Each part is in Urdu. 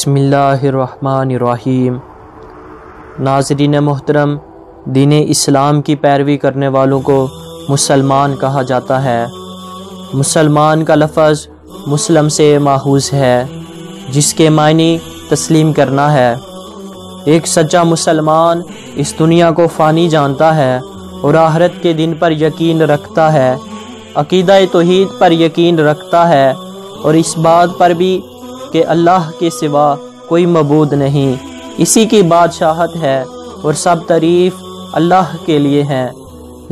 بسم اللہ الرحمن الرحیم۔ ناظرین محترم، دین اسلام کی پیروی کرنے والوں کو مسلمان کہا جاتا ہے۔ مسلمان کا لفظ مسلم سے ماخوذ ہے، جس کے معنی تسلیم کرنا ہے۔ ایک سچا مسلمان اس دنیا کو فانی جانتا ہے اور آخرت کے دن پر یقین رکھتا ہے، عقیدہ توحید پر یقین رکھتا ہے، اور اس بات پر بھی کہ اللہ کے سوا کوئی معبود نہیں، اسی کی بادشاہت ہے اور سب تعریف اللہ کے لیے ہیں۔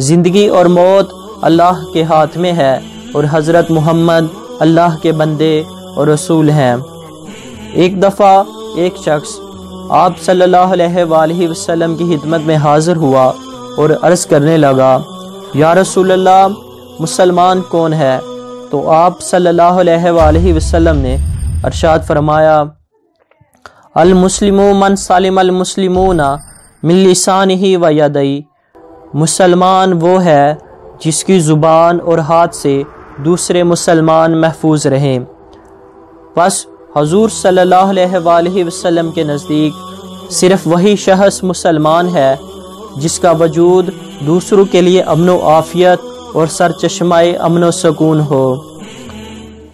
زندگی اور موت اللہ کے ہاتھ میں ہے اور حضرت محمد اللہ کے بندے اور رسول ہیں۔ ایک دفعہ ایک شخص آپ صلی اللہ علیہ وآلہ وسلم کی خدمت میں حاضر ہوا اور عرض کرنے لگا، یا رسول اللہ، مسلمان کون ہے؟ تو آپ صلی اللہ علیہ وآلہ وسلم نے ارشاد فرمایا، المسلم من سلم المسلمون من لسانہ و یدہ۔ مسلمان وہ ہے جس کی زبان اور ہاتھ سے دوسرے مسلمان محفوظ رہیں۔ بس حضور صلی اللہ علیہ وآلہ وسلم کے نزدیک صرف وہی شخص مسلمان ہے جس کا وجود دوسروں کے لیے امن و عافیت اور سرچشمہ امن و سکون ہو۔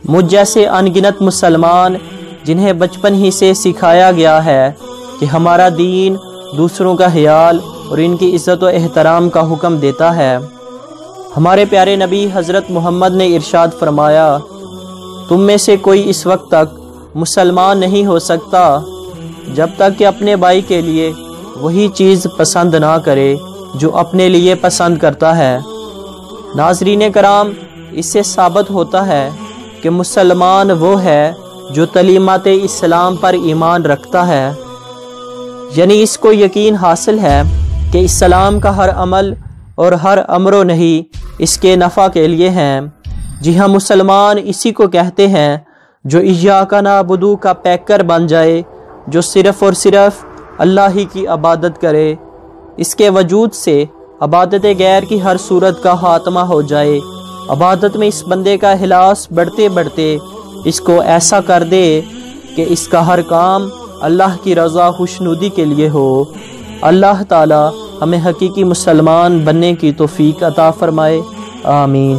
مجھ جیسے ان گنت مسلمان جنہیں بچپن ہی سے سکھایا گیا ہے کہ ہمارا دین دوسروں کا خیال اور ان کی عزت و احترام کا حکم دیتا ہے۔ ہمارے پیارے نبی حضرت محمد نے ارشاد فرمایا، تم میں سے کوئی اس وقت تک مسلمان نہیں ہو سکتا جب تک کہ اپنے بھائی کے لیے وہی چیز پسند نہ کرے جو اپنے لیے پسند کرتا ہے۔ ناظرین کرام، اس سے ثابت ہوتا ہے کہ مسلمان وہ ہے جو تعلیمات اسلام پر ایمان رکھتا ہے، یعنی اس کو یقین حاصل ہے کہ اسلام کا ہر عمل اور ہر امر و نہی اس کے نفع کے لیے ہیں۔ جی ہاں، مسلمان اسی کو کہتے ہیں جو ایاک نعبد کا پیکر بن جائے، جو صرف اور صرف اللہ ہی کی عبادت کرے، اس کے وجود سے عبادت غیر کی ہر صورت کا خاتمہ ہو جائے، عبادت میں اس بندے کا اخلاص بڑھتے بڑھتے اس کو ایسا کر دے کہ اس کا ہر کام اللہ کی رضا خوشنودی کے لیے ہو۔ اللہ تعالی ہمیں حقیقی مسلمان بننے کی توفیق عطا فرمائے، آمین۔